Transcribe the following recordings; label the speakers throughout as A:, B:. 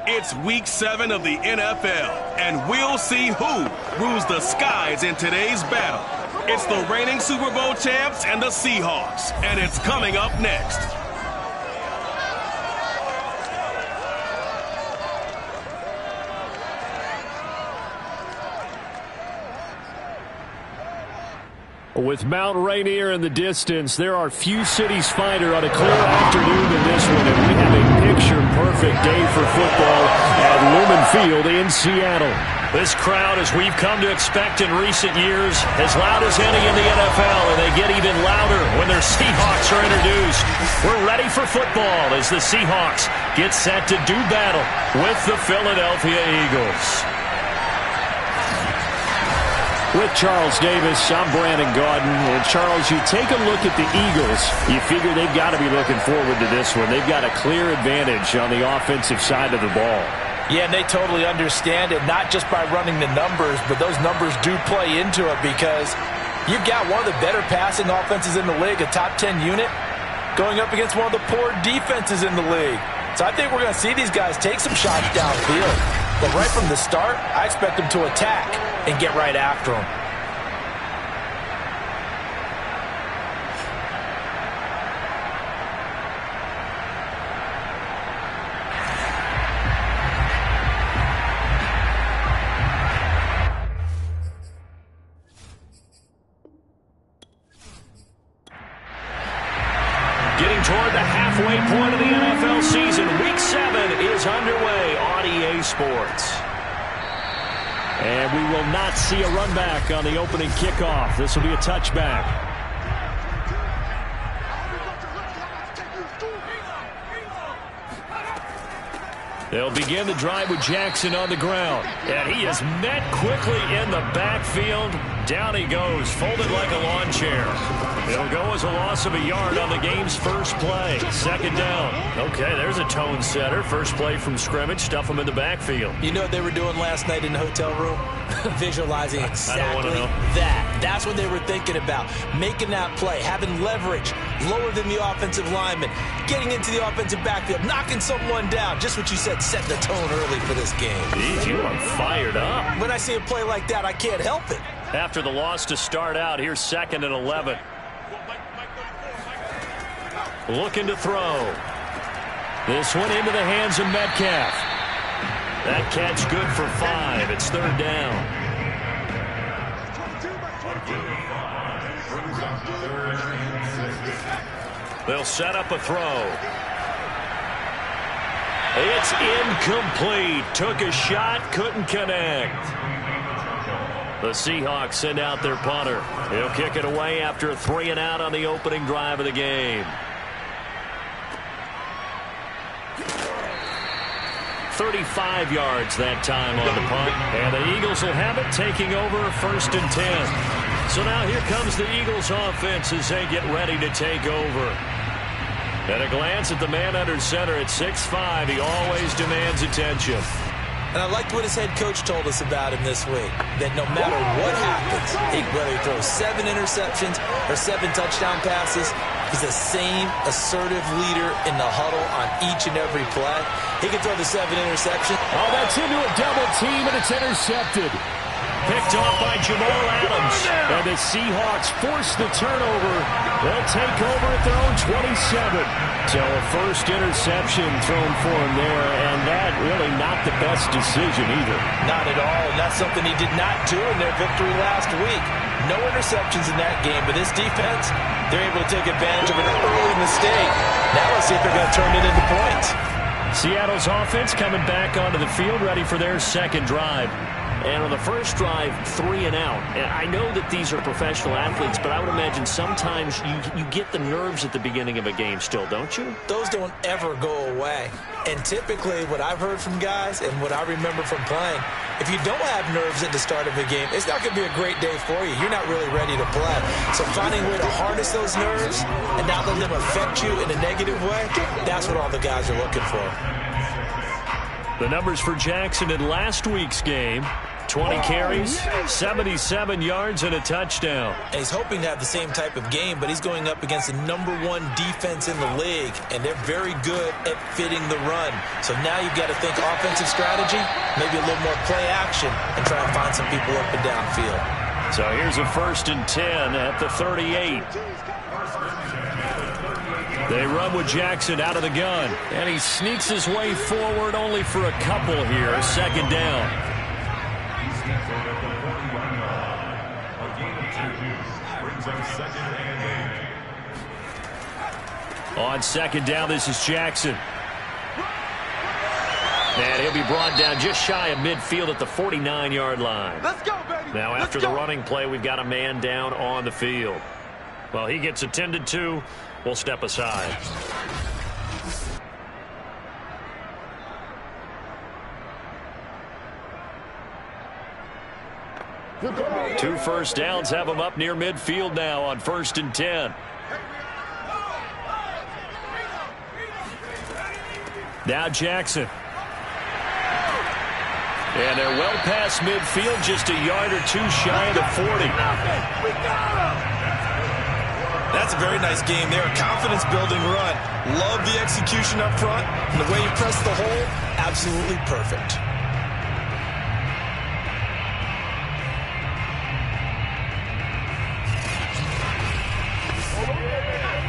A: It's Week 7 of the NFL, and we'll see who rules the skies in today's battle. It's the reigning Super Bowl champs and the Seahawks, and it's coming up next.
B: With Mount Rainier in the distance, there are few cities finer on a clear afternoon than this one, and we have a picture-perfect day for football at Lumen Field in Seattle. This crowd, as we've come to expect in recent years, as loud as any in the NFL, and they get even louder when their Seahawks are introduced. We're ready for football as the Seahawks get set to do battle with the Philadelphia Eagles. With Charles Davis, I'm Brandon Gaudin. And Charles, you take a look at the Eagles, you figure they've got to be looking forward to this one. They've got a clear advantage on the offensive side of the ball.
C: Yeah, and they totally understand it, not just by running the numbers, but those numbers do play into it because you've got one of the better passing offenses in the league, a top 10 unit, going up against one of the poor defenses in the league. So I think we're going to see these guys take some shots downfield. But right from the start, I expect them to attack and get right after them.
B: Getting toward the halfway point of the NFL season, Week 7 is underway on EA Sports. And we will not see a run back on the opening kickoff. This will be a touchback. They'll begin the drive with Jackson on the ground. And he is met quickly in the backfield. Down he goes, folded like a lawn chair. It'll go as a loss of a yard on the game's first play. Second down. Okay, there's a tone setter. First play from scrimmage. Stuff him in the backfield.
C: You know what they were doing last night in the hotel room? Visualizing exactly that. That's what they were thinking about. Making that play, having leverage, lower than the offensive lineman, getting into the offensive backfield, knocking someone down. Just what you said, set the tone early for this game.
B: Jeez, you are fired up.
C: When I see a play like that, I can't help it.
B: After the loss to start out, here's 2nd and 11. Looking to throw. This one into the hands of Metcalf. That catch good for 5. It's 3rd down. They'll set up a throw. It's incomplete. Took a shot, couldn't connect. The Seahawks send out their punter. He'll kick it away after a 3-and-out on the opening drive of the game. 35 yards that time on the punt. And the Eagles will have it, taking over 1st and 10. So now here comes the Eagles offense as they get ready to take over. At a glance at the man under center at 6'5", he always demands attention.
C: And I liked what his head coach told us about him this week, that no matter what happens, whether he throws 7 interceptions or 7 touchdown passes, he's the same assertive leader in the huddle on each and every play. He can throw the 7 interceptions.
B: Oh, that's into a double team, and it's intercepted. Picked off by Jamal Adams. And the Seahawks force the turnover. They'll take over at their own 27. So a first interception thrown for him there, and that really not the best decision either.
C: Not at all, and that's something he did not do in their victory last week. No interceptions in that game, but this defense, they're able to take advantage of an early mistake. Now let's see if they're going to turn it into points.
B: Seattle's offense coming back onto the field, ready for their second drive. And on the first drive, 3-and-out. And I know that these are professional athletes, but I would imagine sometimes you get the nerves at the beginning of a game still, don't you?
C: Those don't ever go away. And typically what I've heard from guys and what I remember from playing, if you don't have nerves at the start of a game, it's not going to be a great day for you. You're not really ready to play. So finding a way to harness those nerves and not let them affect you in a negative way, that's what all the guys are looking for.
B: The numbers for Jackson in last week's game. 20 carries, 77 yards, and a touchdown.
C: And he's hoping to have the same type of game, but he's going up against the #1 defense in the league, and they're very good at fitting the run. So now you've got to think offensive strategy, maybe a little more play action, and try and find some people up and downfield.
B: So here's a 1st and 10 at the 38. They run with Jackson out of the gun, and he sneaks his way forward only for a couple here. 2nd down. On 2nd down, this is Jackson. And he'll be brought down just shy of midfield at the 49-yard line.
D: Let's go, baby.
B: Now, after the running play, we've got a man down on the field. Well, he gets attended to. We'll step aside. Two first downs have him up near midfield now on 1st and 10. Now Jackson. And they're well past midfield, just a yard or two shy of the 40.
D: We got him.
C: That's a very nice game there. Confidence-building run. Love the execution up front. And the way you press the hole, absolutely perfect.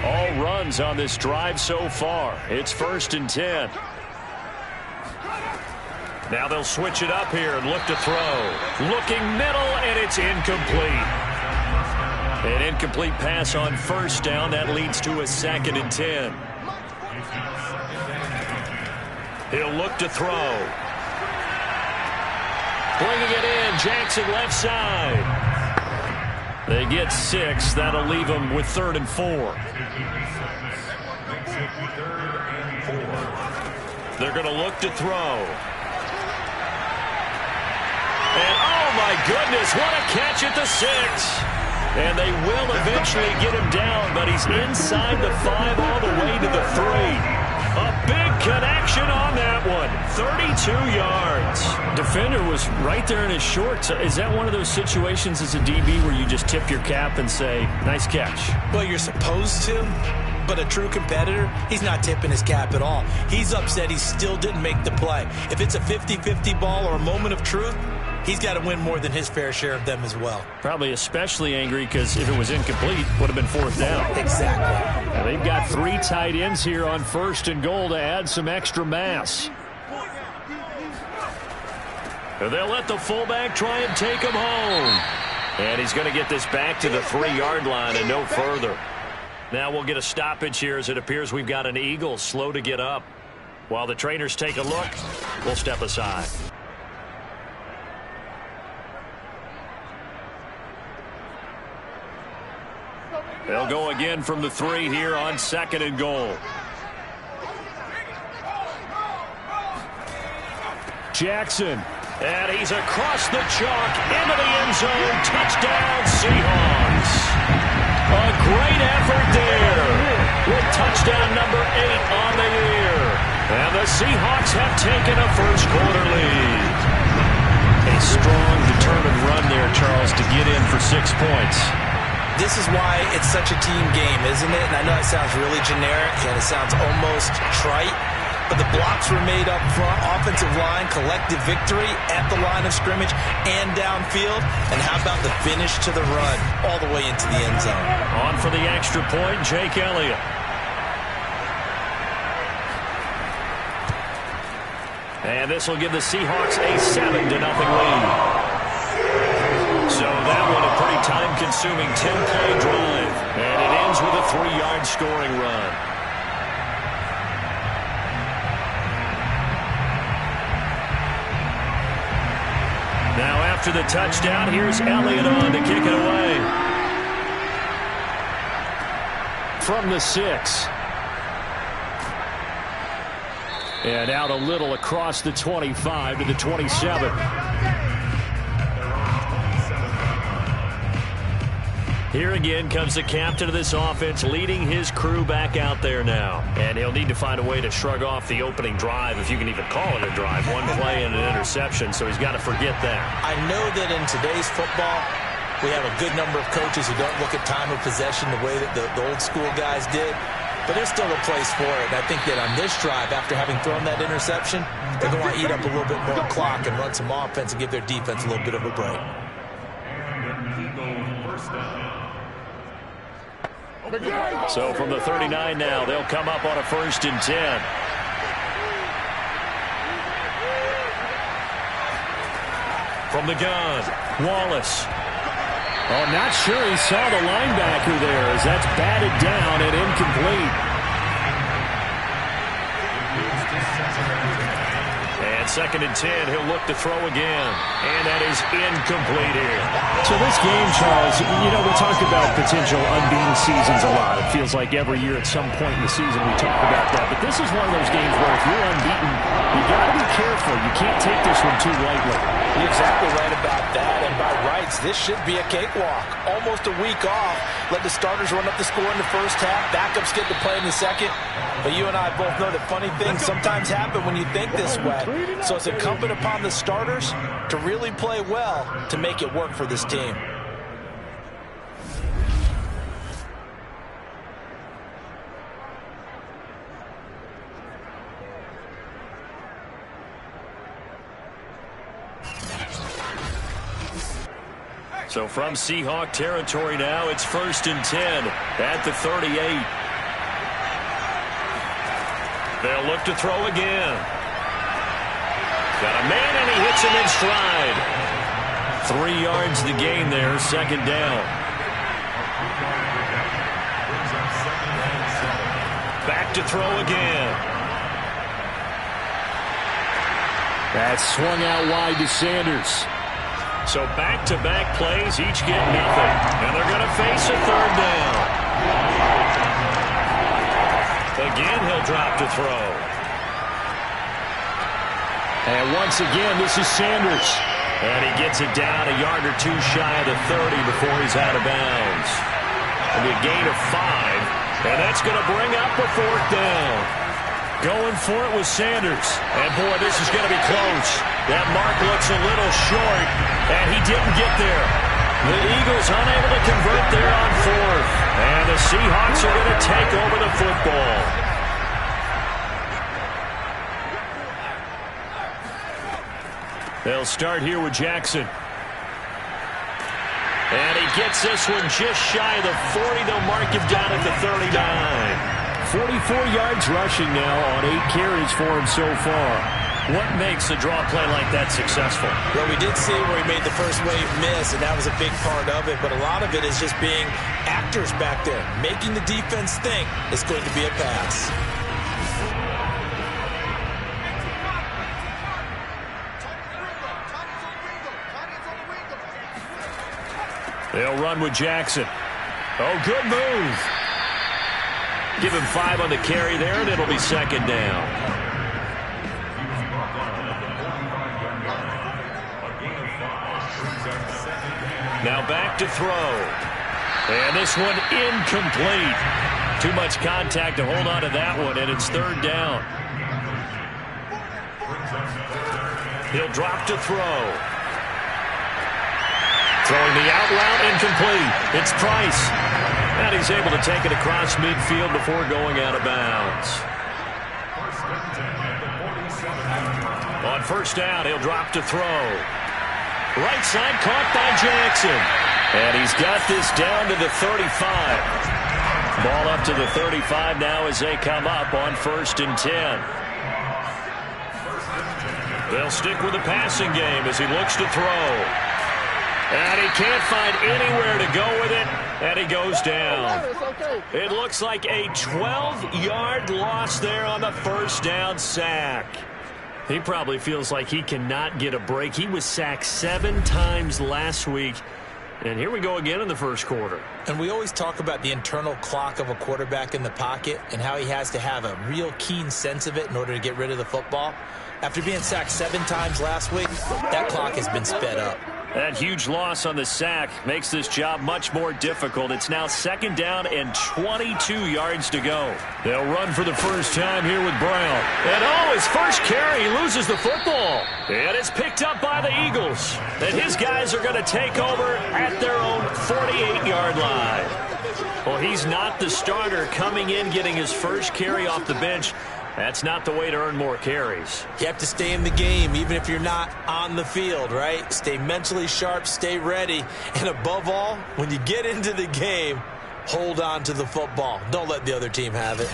B: All runs on this drive so far. It's 1st and 10. Now they'll switch it up here and look to throw. Looking middle, and it's incomplete. An incomplete pass on 1st down. That leads to a 2nd and 10. He'll look to throw. Bringing it in. Jackson left side. They get 6. That'll leave them with 3rd and 4. They're going to look to throw. And oh my goodness, what a catch at the 6. And they will eventually get him down, but he's inside the 5 all the way to the 3. A big connection on that one. 32 yards. Defender was right there in his shorts. Is that one of those situations as a DB where you just tip your cap and say, nice catch?
C: Well, you're supposed to, but a true competitor, he's not tipping his cap at all. He's upset he still didn't make the play. If it's a 50-50 ball or a moment of truth, he's got to win more than his fair share of them as well.
B: Probably especially angry because if it was incomplete, would have been 4th down.
C: Exactly.
B: Now they've got 3 tight ends here on 1st and goal to add some extra mass. And they'll let the fullback try and take him home. And he's going to get this back to the 3-yard line and no further. Now we'll get a stoppage here as it appears we've got an Eagle slow to get up. While the trainers take a look, we'll step aside. They'll go again from the 3 here on 2nd and goal. Jackson. And he's across the chalk into the end zone. Touchdown, Seahawks. A great effort there with touchdown number 8 on the year. And the Seahawks have taken a first-quarter lead. A strong, determined run there, Charles, to get in for 6 points.
C: This is why it's such a team game, isn't it? And I know it sounds really generic and it sounds almost trite, but the blocks were made up front, offensive line, collective victory at the line of scrimmage and downfield. And how about the finish to the run all the way into the end zone?
B: On for the extra point, Jake Elliott. And this will give the Seahawks a 7-0 lead. So that one a pretty time-consuming 10-play drive. And it ends with a 3-yard scoring run. Now after the touchdown, here's Elliott on to kick it away. From the 6. And out a little across the 25 to the 27. Here again comes the captain of this offense, leading his crew back out there now. And he'll need to find a way to shrug off the opening drive, if you can even call it a drive. One play and an interception, so he's got to forget that.
C: I know that in today's football, we have a good number of coaches who don't look at time of possession the way that the old school guys did. But there's still a place for it. And I think that on this drive, after having thrown that interception, they're going to want to eat up a little bit more clock and run some offense and give their defense a little bit of a break.
B: So from the 39 now, they'll come up on a 1st and 10. From the gun, Wallace. Oh, not sure he saw the linebacker there as that's batted down and incomplete. And 2nd and 10, he'll look to throw again. And that is incomplete here.
E: So this game, Charles, you know, we talk about potential unbeaten seasons a lot. It feels like every year at some point in the season we talk about that. But this is one of those games where if you're unbeaten, you got to be careful. You can't take this one too lightly.
C: You're exactly right about that. And by rights, this should be a cakewalk. Almost a week off. Let the starters run up the score in the first half. Backups get to play in the second. But you and I both know that funny things sometimes happen when you think this way. So it's incumbent upon the starters to really play well to make it work for this team.
B: So from Seahawk territory now, it's 1st and 10 at the 38. They'll look to throw again. Got a man, and he hits him in stride. 3 yards the gain there, 2nd down. Back to throw again.
E: That's swung out wide to Sanders.
B: So back-to-back plays, each get nothing. And they're going to face a 3rd down. Again, he'll drop to throw.
E: And once again, this is Sanders.
B: And he gets it down a yard or 2 shy of the 30 before he's out of bounds. And a gain of 5. And that's going to bring up a 4th down. Going for it with Sanders. And, boy, this is going to be close. That mark looks a little short, and he didn't get there. The Eagles unable to convert there on 4th. And the Seahawks are going to take over the football. They'll start here with Jackson. And he gets this one just shy of the 40. They'll mark him down at the 39.
E: 44 yards rushing now on 8 carries for him so far.
B: What makes a draw play like that successful?
C: Well, we did see where he made the first wave miss, and that was a big part of it. But a lot of it is just being actors back there, making the defense think it's going to be a pass.
B: They'll run with Jackson. Oh, good move. Give him 5 on the carry there, and it'll be 2nd down. Now back to throw. And this one incomplete. Too much contact to hold on to that one, and it's 3rd down. He'll drop to throw. Throwing the out route, incomplete. It's Price. And he's able to take it across midfield before going out of bounds. On 1st down, he'll drop to throw. Right side caught by Jackson. And he's got this down to the 35. Ball up to the 35 now as they come up on 1st and 10. They'll stick with the passing game as he looks to throw. And he can't find anywhere to go with it, and he goes down. It looks like a 12-yard loss there on the 1st down sack. He probably feels like he cannot get a break. He was sacked 7 times last week, and here we go again in the 1st quarter.
C: And we always talk about the internal clock of a quarterback in the pocket and how he has to have a real keen sense of it in order to get rid of the football. After being sacked 7 times last week, that clock has been sped up.
B: That huge loss on the sack makes this job much more difficult. It's now 2nd down and 22 yards to go. They'll run for the first time here with Brown. And his first carry, he loses the football. And it's picked up by the Eagles. And his guys are going to take over at their own 48-yard line. Well, he's not the starter coming in, getting his first carry off the bench. That's not the way to earn more carries.
C: You have to stay in the game, even if you're not on the field, right? Stay mentally sharp, stay ready. And above all, when you get into the game, hold on to the football. Don't let the other team have it.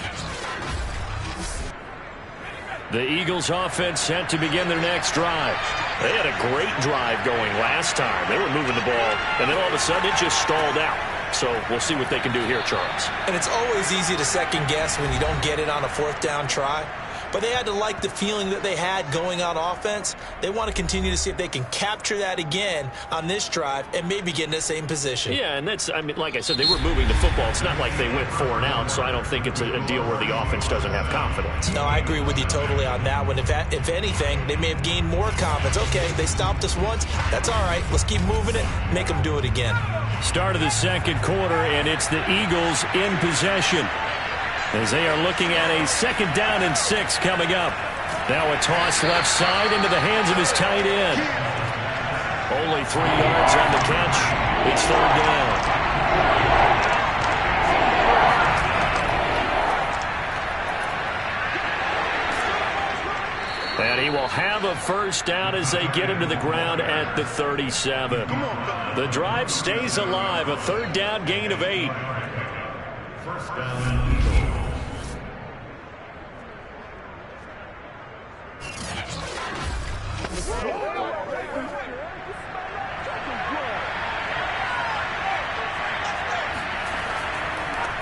B: The Eagles offense set to begin their next drive. They had a great drive going last time. They were moving the ball, and then all of a sudden it just stalled out. So we'll see what they can do here, Charles.
C: And it's always easy to second guess when you don't get it on a 4th down try. But they had to like the feeling that they had going on offense. They want to continue to see if they can capture that again on this drive and maybe get in the same position.
B: Yeah, and that's, I mean, like I said, they were moving the football. It's not like they went 4 and out, so I don't think it's a deal where the offense doesn't have confidence.
C: No, I agree with you totally on that one. If anything, they may have gained more confidence. Okay, they stopped us once. That's all right. Let's keep moving it. Make them do it again.
B: Start of the 2nd quarter, and it's the Eagles in possession, as they are looking at a 2nd down and 6 coming up. Now a toss left side into the hands of his tight end. Only 3 yards on the catch. It's 3rd down. And he will have a 1st down as they get him to the ground at the 37. The drive stays alive. A 3rd down gain of 8.
D: First down.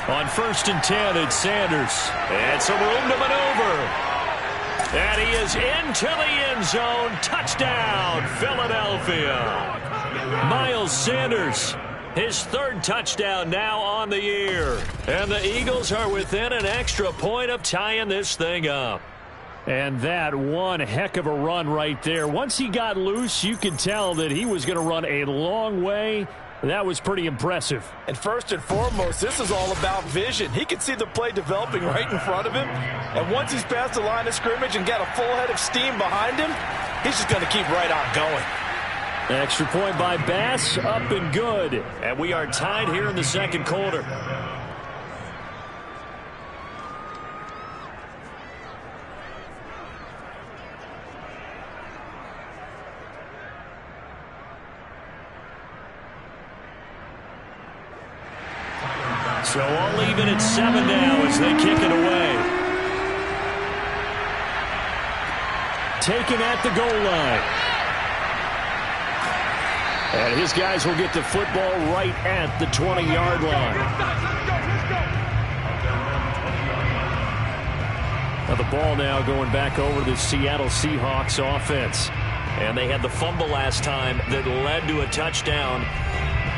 B: On 1st and 10, it's Sanders. And some room to maneuver. And he is into the end zone. Touchdown, Philadelphia. Miles Sanders, his 3rd touchdown now on the year. And the Eagles are within an extra point of tying this thing up. And that one heck of a run right there. Once he got loose, you could tell that he was going to run a long way. That was pretty impressive.
C: And first and foremost, this is all about vision. He could see the play developing right in front of him. And once he's past the line of scrimmage and got a full head of steam behind him, he's just going to keep right on going.
B: Extra point by Bass, up and good. And we are tied here in the 2nd quarter. So all even at 7 now as they kick it away. Taken at the goal line. And his guys will get the football right at the 20-yard line. Now the ball now going back over to the Seattle Seahawks offense. And they had the fumble last time that led to a touchdown.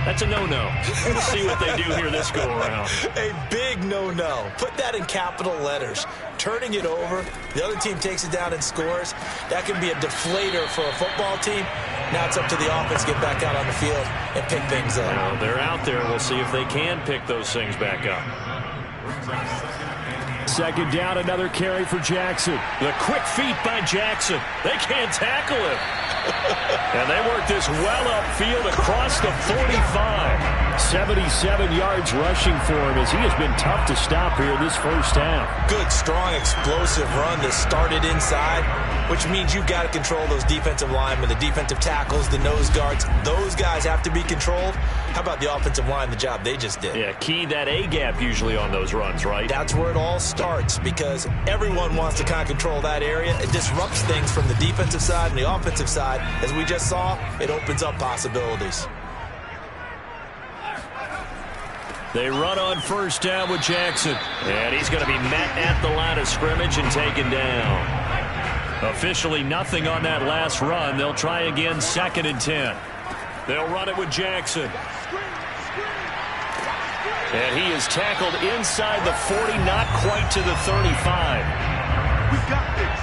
B: That's a no-no. Let's see what they do here this go-around.
C: A big no-no. Put that in capital letters. Turning it over, the other team takes it down and scores. That can be a deflator for a football team. Now it's up to the offense to get back out on the field and pick things up.
B: Well, they're out there. We'll see if they can pick those things back up. 2nd down, another carry for Jackson. The quick feet by Jackson. They can't tackle him. And they work this well upfield across the 45. 77 yards rushing for him as he has been tough to stop here this first half.
C: Good, strong, explosive run that started inside, which means you've got to control those defensive linemen, the defensive tackles, the nose guards. Those guys have to be controlled. How about the offensive line, the job they just did?
B: Yeah, key that A-gap usually on those runs, right?
C: That's where it all starts because everyone wants to kind of control that area. It disrupts things from the defensive side and the offensive side. As we just saw, it opens up possibilities.
B: They run on 1st down with Jackson. And he's going to be met at the line of scrimmage and taken down. Officially nothing on that last run. They'll try again 2nd and 10. They'll run it with Jackson. And he is tackled inside the 40, not quite to the 35.
D: We got this.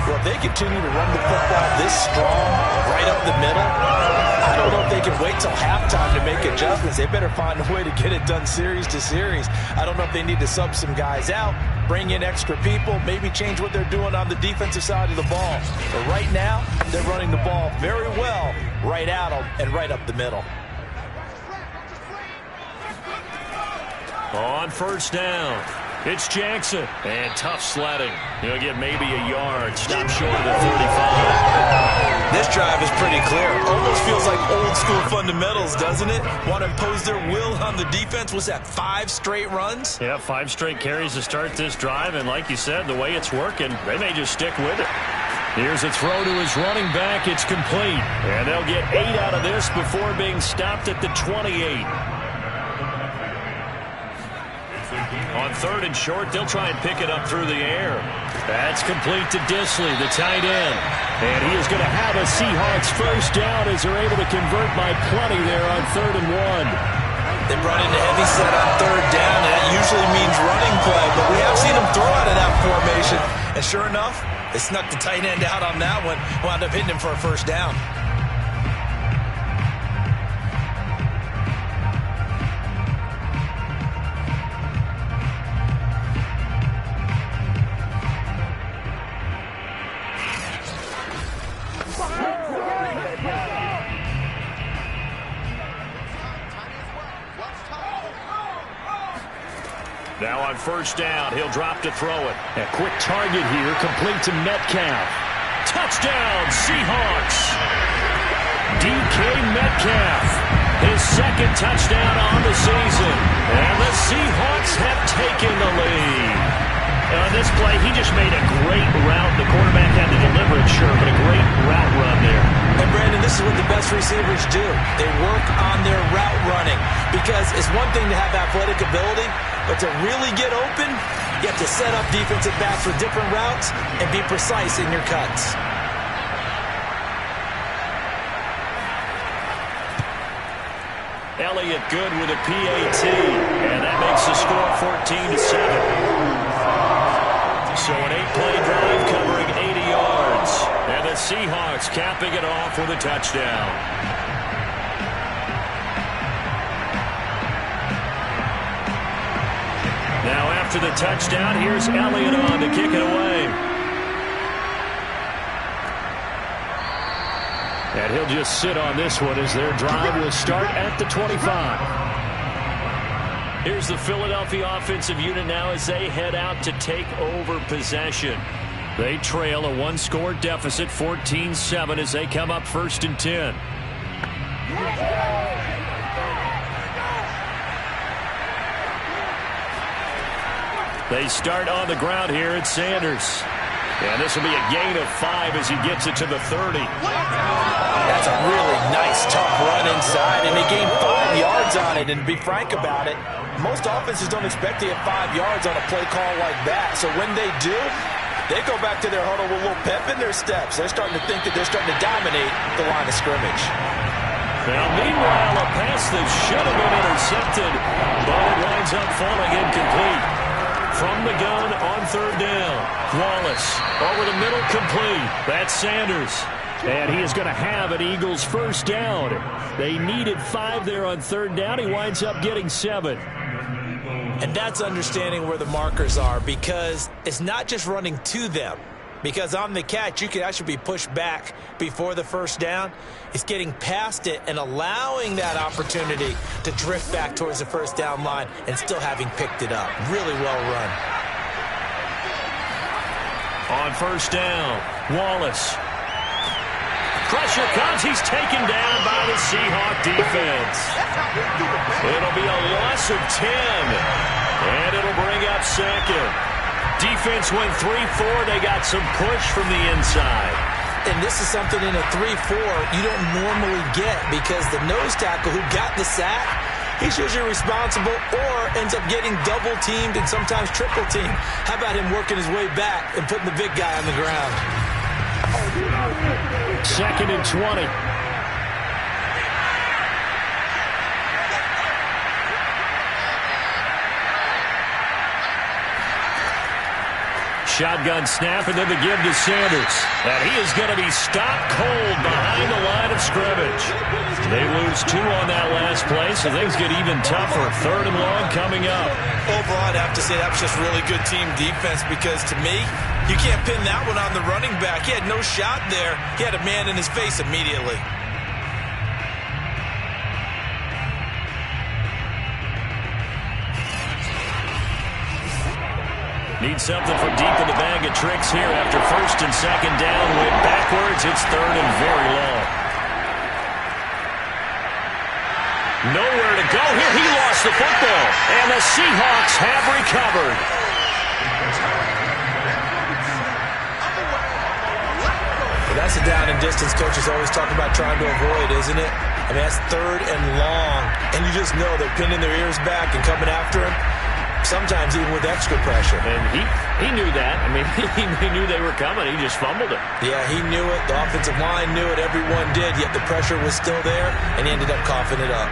C: Well, if they continue to run the football this strong, right up the middle, I don't know if they can wait till halftime to make adjustments. They better find a way to get it done series to series. I don't know if they need to sub some guys out, bring in extra people, maybe change what they're doing on the defensive side of the ball. But right now, they're running the ball very well right at them and right up the middle.
B: On first down, it's Jackson. And tough sledding. He'll get maybe a yard. Stop short of the 35.
C: This drive is pretty clear. Almost feels like old school fundamentals, doesn't it? Want to impose their will on the defense. What's that, 5 straight runs?
B: Yeah, 5 straight carries to start this drive. And like you said, the way it's working, they may just stick with it. Here's a throw to his running back. It's complete. And they'll get 8 out of this before being stopped at the 28. On third and short, they'll try and pick it up through the air. That's complete to Disley, the tight end. And he is going to have a Seahawks first down as they're able to convert by plenty there on 3rd and 1.
C: They brought in a heavy set on 3rd down, and that usually means running play. But we have seen them throw out of that formation. And sure enough, they snuck the tight end out on that one. Wound up hitting him for a first down.
B: Now on first down, he'll drop to throw it. A quick target here, complete to Metcalf. Touchdown, Seahawks! DK Metcalf, his 2nd touchdown on the season. And the Seahawks have taken the lead. On this play, he just made a great route. The quarterback had to deliver it, sure, but a great route run there.
C: And Brandon, this is what the best receivers do. They work on their route running. Because it's one thing to have athletic ability, but to really get open, you have to set up defensive backs with different routes and be precise in your cuts.
B: Elliott good with a PAT, and that makes the score 14-7. So an 8-play drive covering 80 yards, and the Seahawks capping it off with a touchdown. Now after the touchdown, here's Elliott on to kick it away. And he'll just sit on this one as their drive will start at the 25. Here's the Philadelphia offensive unit now as they head out to take over possession. They trail a 1-score deficit, 14-7, as they come up 1st and 10. They start on the ground here at Sanders. And this will be a gain of 5 as he gets it to the 30.
C: That's a really nice, tough run inside, and they gain 5 yards on it. And to be frank about it, most offenses don't expect to get 5 yards on a play call like that. So when they do, they go back to their huddle with a little pep in their steps. They're starting to think that they're starting to dominate the line of scrimmage.
B: Now, meanwhile, a pass that should have been intercepted, but it winds up falling incomplete. From the gun on 3rd down, Wallace over the middle, complete. That's Sanders. And he is going to have an Eagles first down. They needed 5 there on 3rd down. He winds up getting 7.
C: And that's understanding where the markers are, because it's not just running to them. Because on the catch, you can actually be pushed back before the first down. It's getting past it and allowing that opportunity to drift back towards the first down line and still having picked it up. Really well run.
B: On first down, Wallace. Pressure comes. He's taken down by the Seahawk defense. It'll be a loss of 10. And it'll bring up 2nd. Defense went 3-4. They got some push from the inside.
C: And this is something in a 3-4 you don't normally get, because the nose tackle who got the sack, he's usually responsible or ends up getting double-teamed and sometimes triple-teamed. How about him working his way back and putting the big guy on the ground?
B: 2nd and 20. shotgun snap and then the give to Sanders. And he is going to be stopped cold behind the line of scrimmage. They lose 2 on that last play, so things get even tougher. 3rd and long coming up.
C: Overall, I'd have to say that was just really good team defense because to me, you can't pin that one on the running back. He had no shot there. He had a man in his face immediately.
B: Need something from deep in the bag of tricks here after 1st and 2nd down. Went backwards. It's 3rd and very long. Nowhere to go here. He lost the football. And the Seahawks have recovered.
C: Well, that's a down and distance coaches always talk about trying to avoid, isn't it? I mean, that's 3rd and long. And you just know they're pinning their ears back and coming after him. Sometimes even with extra pressure.
B: And he knew that. I mean, he knew they were coming. He just fumbled it.
C: Yeah, he knew it. The offensive line knew it. Everyone did. Yet the pressure was still there, and he ended up coughing it up.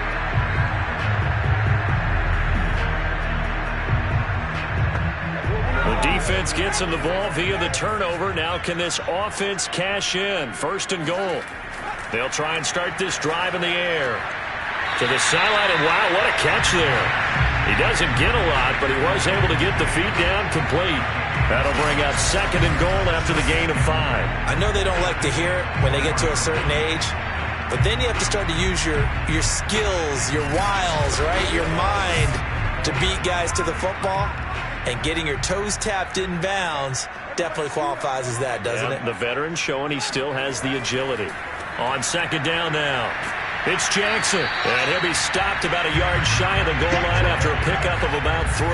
B: The defense gets him the ball via the turnover. Now can this offense cash in? 1st and goal. They'll try and start this drive in the air. To the sideline, and wow, what a catch there. He doesn't get a lot, but he was able to get the feet down complete. That'll bring up 2nd and goal after the gain of 5.
C: I know they don't like to hear it when they get to a certain age, but then you have to start to use your skills, your wiles, right, your mind to beat guys to the football. And getting your toes tapped in bounds definitely qualifies as that, doesn't it?
B: The veteran showing he still has the agility. On 2nd down now. It's Jackson, and he'll be stopped about a yard shy of the goal line after a pickup of about 3.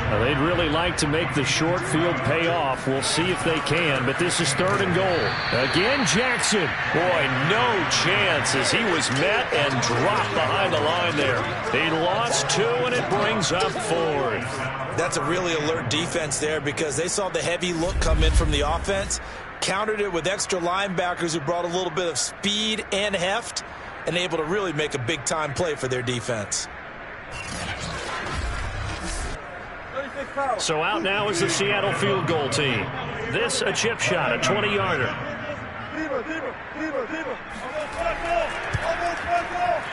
B: Well, they'd really like to make the short field pay off. We'll see if they can, but this is 3rd and goal. Again, Jackson. Boy, no chance as he was met and dropped behind the line there. He lost 2, and it brings up 4th.
C: That's a really alert defense there because they saw the heavy look come in from the offense, countered it with extra linebackers who brought a little bit of speed and heft, and able to really make a big-time play for their defense.
B: So out now is the Seattle field goal team. This a chip shot, a 20-yarder.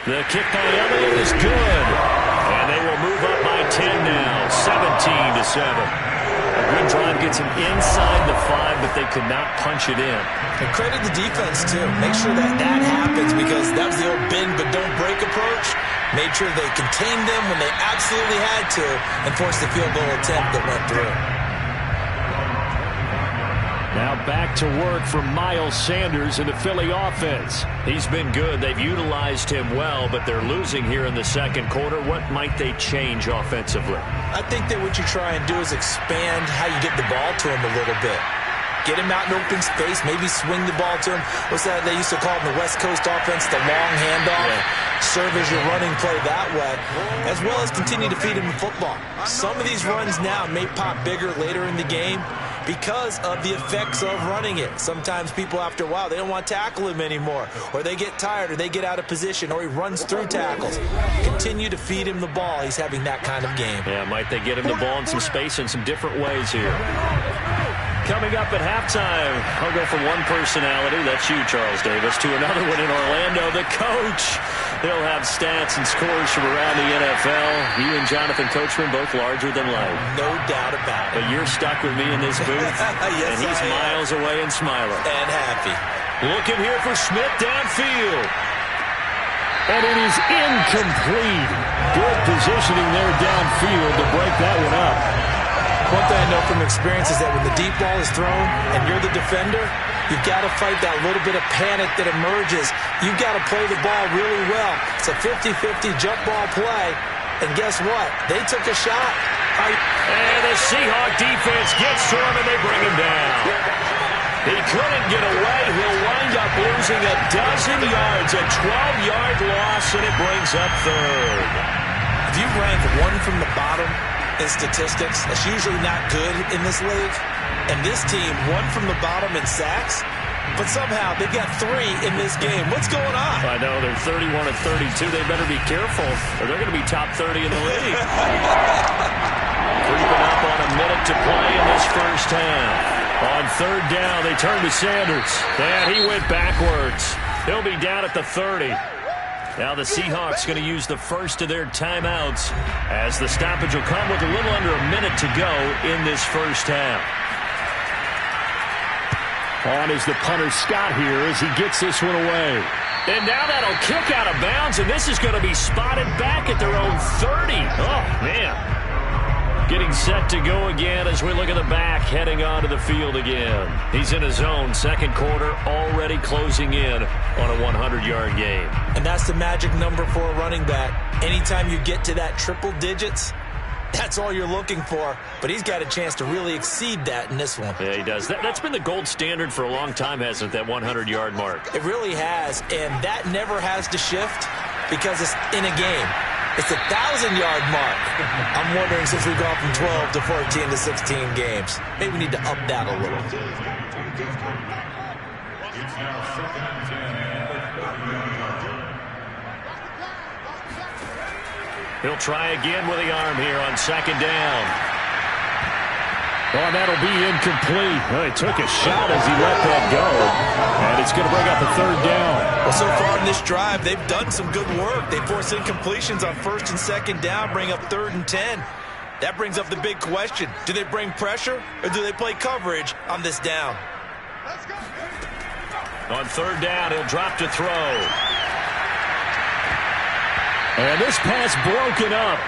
B: The kick by Elliott is good. And they will move up by 10 now, 17-7. A good drive gets him inside the 5, but they could not punch it in.
C: And credit the defense, too. Make sure that happens because that was the old bend but don't break approach. Made sure they contained them when they absolutely had to and forced the field goal attempt that went through.
B: Now back to work for Miles Sanders in the Philly offense. He's been good. They've utilized him well, but they're losing here in the 2nd quarter. What might they change offensively?
C: I think that what you try and do is expand how you get the ball to him a little bit. Get him out in open space, maybe swing the ball to him. What's that they used to call it in the West Coast offense, the long handoff? Yeah. Serve as your running play that way, as well as continue to feed him the football. Some of these runs now may pop bigger later in the game because of the effects of running it. Sometimes people, after a while, they don't want to tackle him anymore, or they get tired, or they get out of position, or he runs through tackles. Continue to feed him the ball. He's having that kind of game.
B: Yeah, might they get him the ball in some space in some different ways here. Coming up at halftime, I'll go from one personality, that's you, Charles Davis, to another one in Orlando, the coach. He'll have stats and scores from around the NFL. You and Jonathan Coachman both larger than life.
C: No doubt about it.
B: But you're stuck with me in this booth,
C: yes,
B: and he's miles away and smiling.
C: And happy.
B: Looking here for Smith downfield. And it is incomplete. Good positioning there downfield to break that one up.
C: One thing I know from experience is that when the deep ball is thrown and you're the defender, you've got to fight that little bit of panic that emerges. You've got to play the ball really well. It's a 50-50 jump ball play. And guess what? They took a shot.
B: And the Seahawk defense gets to him and they bring him down. He couldn't get away. He'll wind up losing a dozen yards, a 12-yard loss, and it brings up 3rd.
C: If you rank one from the bottom in statistics, that's usually not good in this league. And this team, one from the bottom in sacks, but somehow they got 3 in this game. What's going on?
B: I know, they're 31-32. They better be careful, or they're going to be top 30 in the league. Creeping up on a minute to play in this first half. On third down, they turn to Sanders. And he went backwards. He'll be down at the 30. Now the Seahawks going to use the first of their timeouts as the stoppage will come with a little under a minute to go in this first half.
E: On is the punter Scott here as he gets this one away.
B: And now that'll kick out of bounds, and this is going to be spotted back at their own 30. Oh, man. Getting set to go again as we look at the back, heading onto the field again. He's in his own second quarter, already closing in on a 100-yard game.
C: And that's the magic number for a running back. Anytime you get to that triple digits, that's all you're looking for. But he's got a chance to really exceed that in this one.
B: Yeah, he does. That's been the gold standard for a long time, hasn't it, that 100-yard mark?
C: It really has, and that never has to shift because it's in a game. It's a 1,000-yard mark. I'm wondering, since we've gone from 12 to 14 to 16 games, maybe we need to up that a little.
D: It's now 2nd and 10.
B: He'll try again with the arm here on second down.
E: Oh, that'll be incomplete. Well, he took a shot as he let that go. And it's going to bring up a third down.
C: Well, so far in this drive, they've done some good work. They force incompletions on first and second down, bring up 3rd and 10. That brings up the big question. Do they bring pressure or do they play coverage on this down?
B: On third down, he'll drop to throw.
E: And this pass broken up.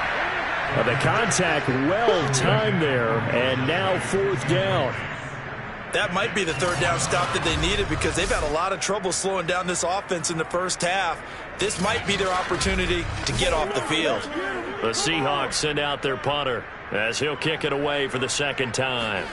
E: The contact well-timed there, and now 4th down.
C: That might be the third down stop that they needed because they've had a lot of trouble slowing down this offense in the first half. This might be their opportunity to get off the field.
B: The Seahawks send out their punter as he'll kick it away for the second time.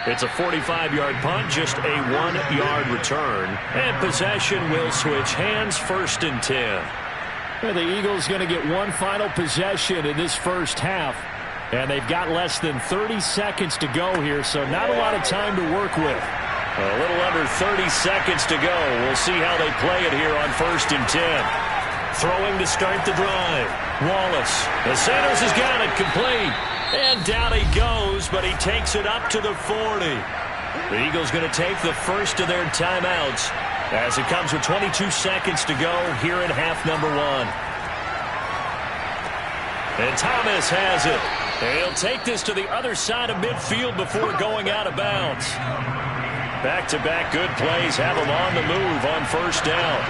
B: It's a 45-yard punt, just a 1-yard return. And possession will switch hands, 1st and 10.
E: Well, the Eagles going to get one final possession in this first half. And they've got less than 30 seconds to go here, so not a lot of time to work with.
B: A little under 30 seconds to go. We'll see how they play it here on 1st and 10. Throwing to start the drive. Wallace. The Sanders has got it complete. And down he goes, but he takes it up to the 40. The Eagles going to take the first of their timeouts as it comes with 22 seconds to go here in half number 1. And Thomas has it. And he'll take this to the other side of midfield before going out of bounds. Back-to-back good plays have him on the move on first down.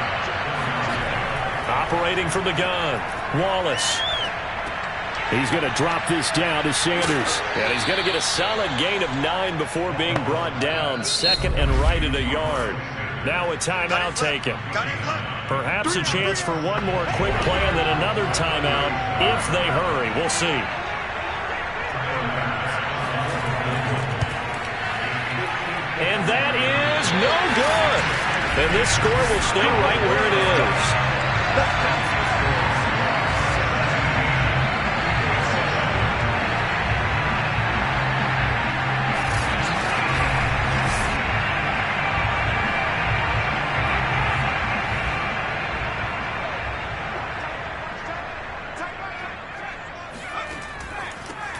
B: Operating from the gun, Wallace.
E: He's going to drop this down to Sanders.
B: And he's going to get a solid gain of 9 before being brought down. 2nd and right at a yard. Now a timeout taken. Perhaps a chance for one more quick play and then another timeout if they hurry. We'll see. And that is no good. And this score will stay right where it is.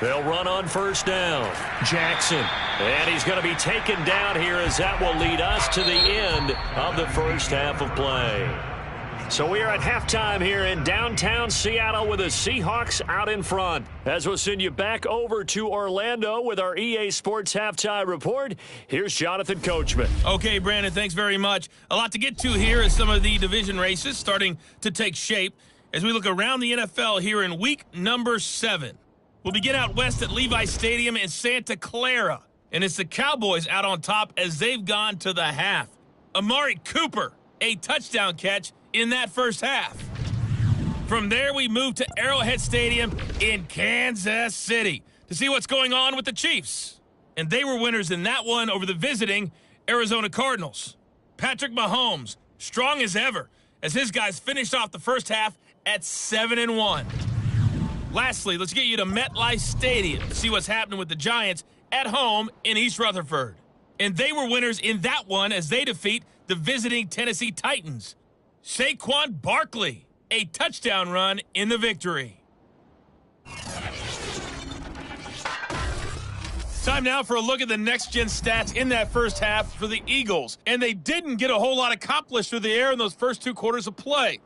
B: They'll run on first down. Jackson. And he's going to be taken down here as that will lead us to the end of the first half of play. So we are at halftime here in downtown Seattle with the Seahawks out in front. As we'll send you back over to Orlando with our EA Sports Halftime Report, here's Jonathan Coachman.
A: Okay, Brandon, thanks very much. A lot to get to here as some of the division races starting to take shape as we look around the NFL here in week number 7. We'll begin out west at Levi Stadium in Santa Clara. And it's the Cowboys out on top as they've gone to the half. Amari Cooper, a touchdown catch in that first half. From there, we move to Arrowhead Stadium in Kansas City to see what's going on with the Chiefs. And they were winners in that one over the visiting Arizona Cardinals. Patrick Mahomes, strong as ever, as his guys finished off the first half at 7-1. Lastly, let's get you to MetLife Stadium to see what's happening with the Giants at home in East Rutherford. And they were winners in that one as they defeat the visiting Tennessee Titans. Saquon Barkley, a touchdown run in the victory. Time now for a look at the next-gen stats in that first half for the Eagles. And they didn't get a whole lot accomplished through the air in those first 2 quarters of play.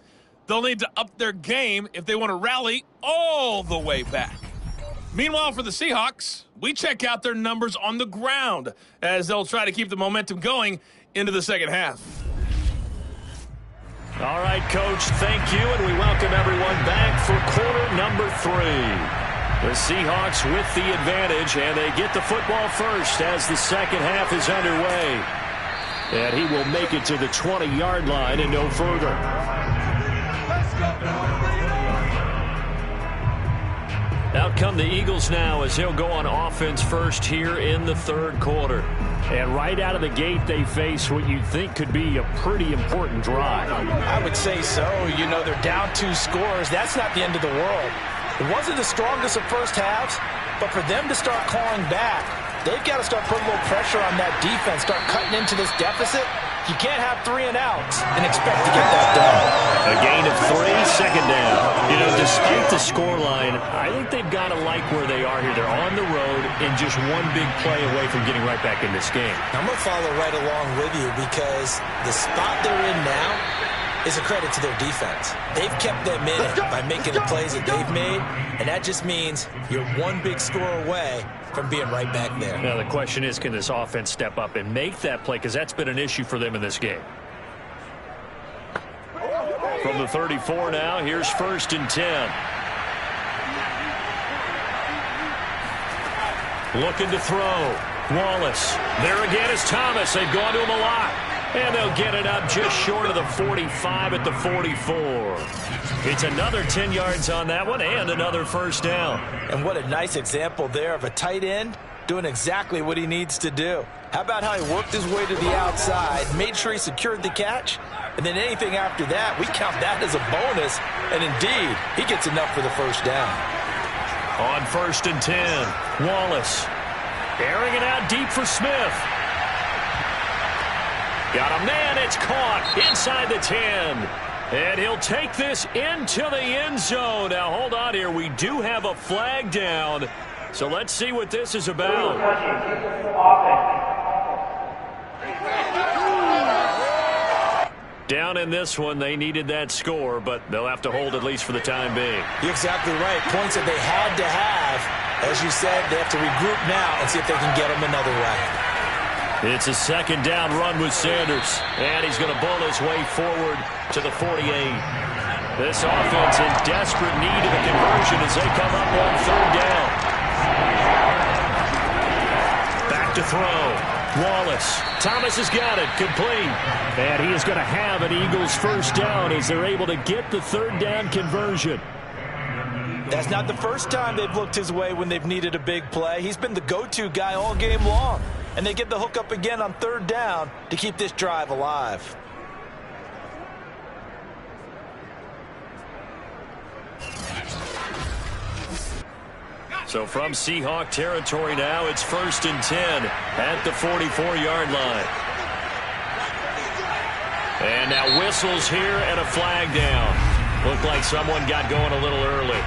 A: They'll need to up their game if they want to rally all the way back. Meanwhile, for the Seahawks, we check out their numbers on the ground as they'll try to keep the momentum going into the second half.
B: All right, Coach, thank you, and we welcome everyone back for quarter number 3. The Seahawks with the advantage, and they get the football first as the second half is underway. And he will make it to the 20-yard line and no further. Out come the Eagles now as they'll go on offense first here in the third quarter. And right out of the gate, they face what you'd think could be a pretty important drive.
C: I would say so. You know, they're down 2 scores. That's not the end of the world. It wasn't the strongest of first halves, but for them to start clawing back, they've got to start putting a little pressure on that defense, start cutting into this deficit. You can't have 3 and outs and expect to get that done.
B: A gain of 3, second down. You know, despite the scoreline, I think they've got to like where they are here. They're on the road and just one big play away from getting right back in this game.
C: I'm going to follow right along with you because the spot they're in now is a credit to their defense. They've kept them in it by making the plays that they've made, and that just means you're one big score away from being right back there.
B: Now, the question is, can this offense step up and make that play? Because that's been an issue for them in this game. From the 34 now, here's 1st and 10. Looking to throw. Wallace. There again is Thomas. They've gone to him a lot. And they'll get it up just short of the 45 at the 44. It's another 10 yards on that one and another first down.
C: And what a nice example there of a tight end doing exactly what he needs to do. How about how he worked his way to the outside, made sure he secured the catch, and then anything after that, we count that as a bonus. And indeed, he gets enough for the first down.
B: On 1st and 10, Wallace. Airing it out deep for Smith. Got a man, it's caught inside the 10. And he'll take this into the end zone. Now, hold on here. We do have a flag down. So let's see what this is about. Down in this one, they needed that score, but they'll have to hold at least for the time being.
C: You're exactly right. Points that they had to have. As you said, they have to regroup now and see if they can get them another way.
B: It's a second down run with Sanders. And he's going to bull his way forward to the 48. This offense in desperate need of a conversion as they come up on 3rd down. Back to throw. Wallace. Thomas has got it. Complete. And he is going to have an Eagles first down as they're able to get the 3rd down conversion.
C: That's not the first time they've looked his way when they've needed a big play. He's been the go-to guy all game long. And they get the hook up again on 3rd down to keep this drive alive.
B: So from Seahawk territory now, it's 1st and 10 at the 44-yard line. And now whistles here and a flag down. Looked like someone got going a little early.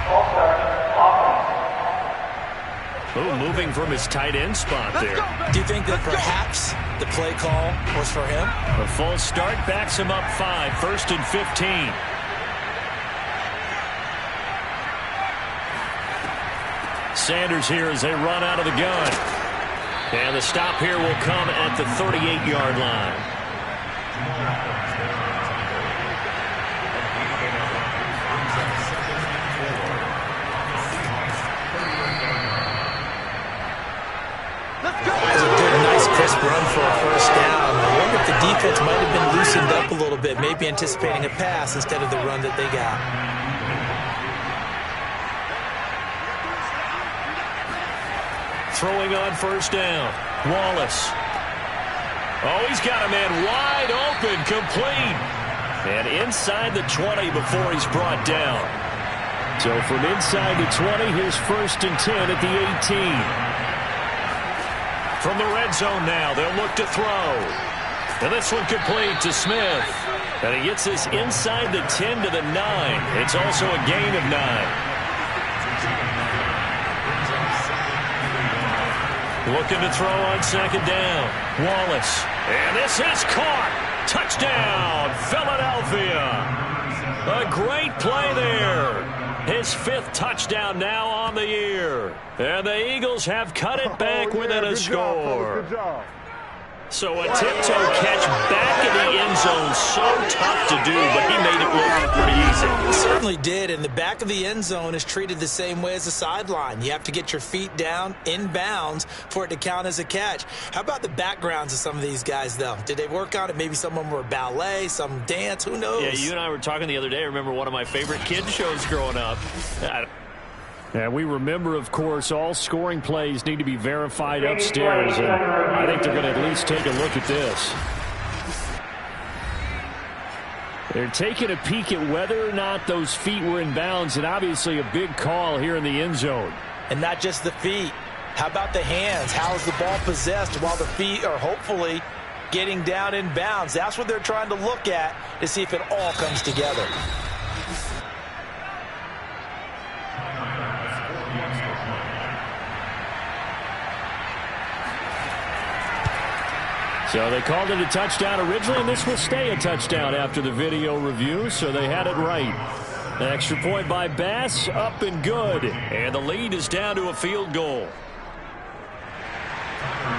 B: Oh, moving from his tight end spot there.
C: Do you think that perhaps the play call was for him?
B: A false start backs him up 5, 1st and 15. Sanders here as they run out of the gun. And the stop here will come at the 38-yard line.
C: Crisp run for a first down. I wonder if the defense might have been loosened up a little bit, maybe anticipating a pass instead of the run that they got.
B: Throwing on 1st down. Wallace. Oh, he's got a man wide open, complete. And inside the 20 before he's brought down. So from inside the 20, here's 1st and 10 at the 18. From the red zone now, they'll look to throw. And this one complete to Smith. And he gets this inside the 10 to the 9. It's also a gain of 9. Looking to throw on second down. Wallace. And this is caught. Touchdown, Philadelphia. A great play there. His 5th touchdown now on the year. And the Eagles have cut it back within a score.
F: Good job.
B: So a tiptoe catch back in the end zone. So tough to do, but he made it look pretty easy.
C: He certainly did, and the back of the end zone is treated the same way as the sideline. You have to get your feet down in bounds for it to count as a catch. How about the backgrounds of some of these guys, though? Did they work on it? Maybe some of them were ballet, some dance, who knows?
B: Yeah, you and I were talking the other day. I remember one of my favorite kids shows growing up.
E: And we remember, of course, all scoring plays need to be verified upstairs. And I think they're going to at least take a look at this. They're taking a peek at whether or not those feet were in bounds, and obviously a big call here in the end zone.
C: And not just the feet. How about the hands? How is the ball possessed while the feet are hopefully getting down in bounds? That's what they're trying to look at to see if it all comes together.
E: So they called it a touchdown originally, and this will stay a touchdown after the video review, so they had it right. An extra point by Bass, up and good.
B: And the lead is down to a field goal.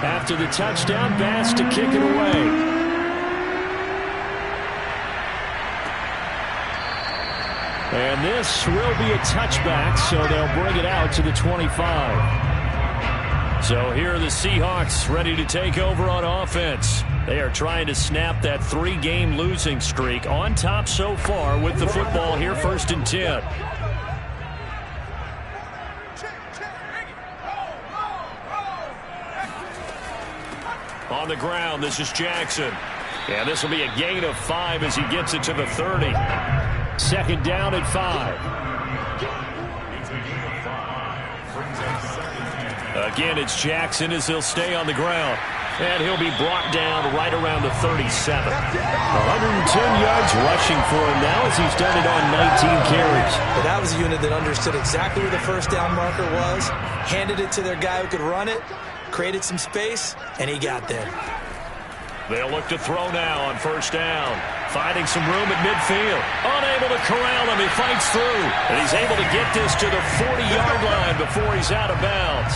E: After the touchdown, Bass to kick it away. And this will be a touchback, so they'll bring it out to the 25.
B: So here are the Seahawks ready to take over on offense. They are trying to snap that 3-game losing streak, on top so far with the football here, 1st and 10. On the ground, this is Jackson. And this will be a gain of 5 as he gets it to the 30.
E: 2nd down at 5.
B: Again, it's Jackson as he'll stay on the ground. And he'll be brought down right around the 37.
E: 110 yards rushing for him now as he's done it on 19 carries.
C: But that was a unit that understood exactly where the first down marker was, handed it to their guy who could run it, created some space, and he got there.
B: They'll look to throw now on 1st down. Finding some room at midfield. Unable to corral him. He fights through. And he's able to get this to the 40-yard line before he's out of bounds.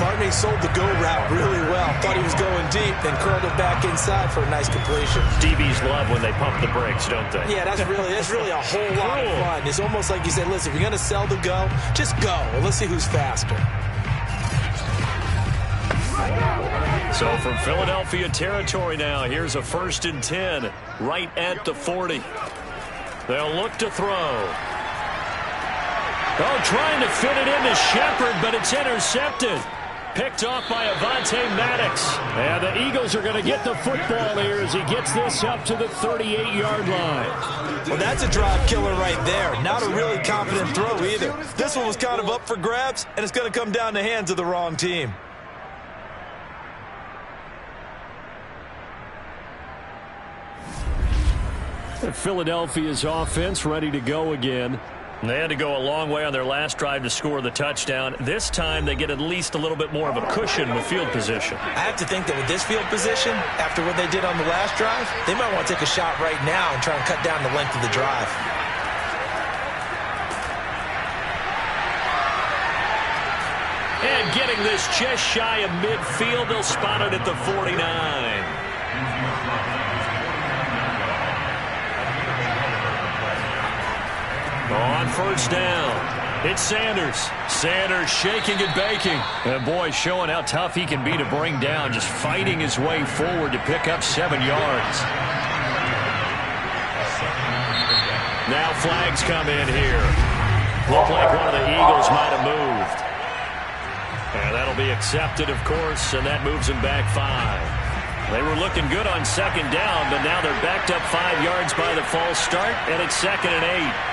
C: Barney sold the go route really well. Thought he was going deep, then curled it back inside for a nice completion.
B: DBs love when they pump the brakes, don't they?
C: Yeah, that's really a whole lot of fun. It's almost like you said, listen, if you're going to sell the go, just go. And let's see who's faster.
B: So from Philadelphia territory now, here's a 1st and 10 right at the 40. They'll look to throw. Oh, trying to fit it into Shepard, but it's intercepted. Picked off by Avonte Maddox.
E: And the Eagles are going to get the football here as he gets this up to the 38-yard line.
C: Well, that's a drive killer right there. Not a really confident throw either. This one was kind of up for grabs, and it's going to come down the hands of the wrong team.
E: Philadelphia's offense ready to go again.
B: They had to go a long way on their last drive to score the touchdown. This time they get at least a little bit more of a cushion with field position.
C: I have to think that with this field position, after what they did on the last drive, they might want to take a shot right now and try and cut down the length of the drive.
B: And getting this just shy of midfield, they'll spot it at the 49. On 1st down, it's Sanders. Sanders shaking and baking. And boy, showing how tough he can be to bring down, just fighting his way forward to pick up 7 yards. Now flags come in here. Looked like one of the Eagles might have moved. And that'll be accepted, of course, and that moves them back 5. They were looking good on 2nd down, but now they're backed up 5 yards by the false start, and it's 2nd and 8.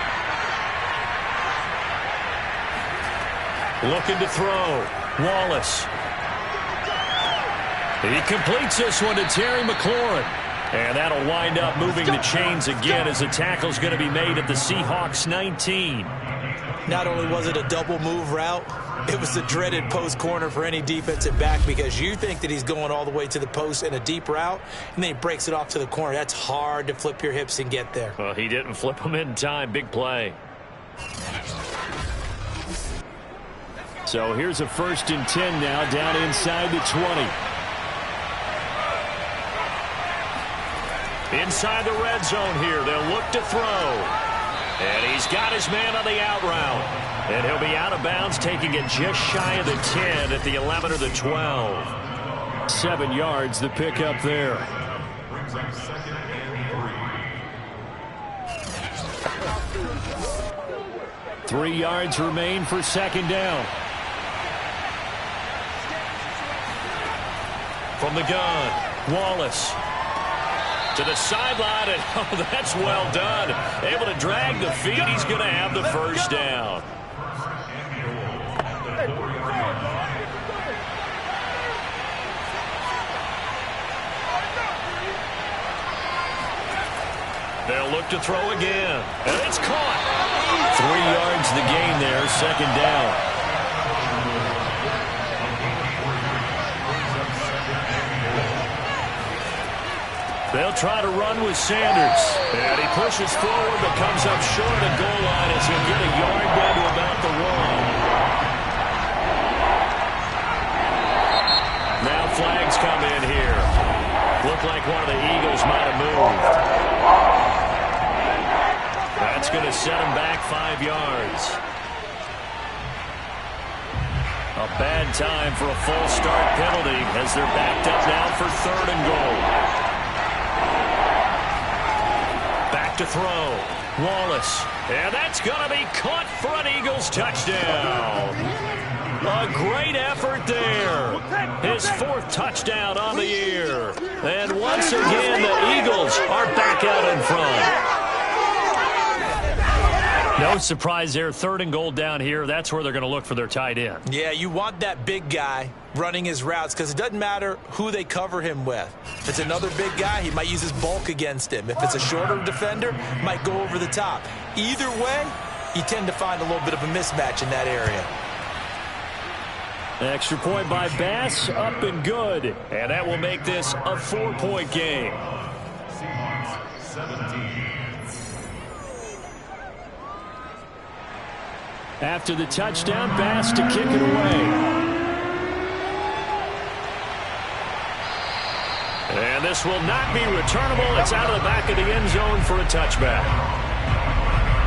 B: Looking to throw. Wallace. He completes this one to Terry McLaurin. And that'll wind up moving the chains again as the tackle's going to be made at the Seahawks 19.
C: Not only was it a double move route, it was the dreaded post corner for any defensive back, because you think that he's going all the way to the post in a deep route, and then he breaks it off to the corner. That's hard to flip your hips and get there.
B: Well, he didn't flip him in time. Big play. So here's a 1st and 10 now, down inside the 20. Inside the red zone here, they'll look to throw. And he's got his man on the out route. And he'll be out of bounds, taking it just shy of the 10 at the 11 or the 12. 7 yards, the pickup there.
D: Brings up 2nd and 3.
B: 3 yards remain for 2nd down. From the gun, Wallace. To the sideline, and oh, that's well done. Able to drag the feet. He's going to have the 1st down. They'll look to throw again. And it's caught. 3 yards the gain there, 2nd down. They'll try to run with Sanders. And he pushes forward but comes up short of the goal line as he'll get a yard down to about the 1. Now flags come in here. Looked like one of the Eagles might have moved. That's going to set him back 5 yards. A bad time for a false start penalty as they're backed up now for 3rd and goal. To throw. Wallace. And that's going to be caught for an Eagles touchdown. A great effort there. His 4th touchdown on the year. And once again, the Eagles are back out in front. No surprise there. 3rd and goal down here. That's where they're going to look for their tight end.
C: Yeah, you want that big guy running his routes because it doesn't matter who they cover him with. If it's another big guy, he might use his bulk against him. If it's a shorter defender, might go over the top. Either way, you tend to find a little bit of a mismatch in that area.
B: Extra point by Bass, up and good. And that will make this a 4-point game.
D: Seahawks 17.
B: After the touchdown, Bass to kick it away. And this will not be returnable. It's out of the back of the end zone for a touchback.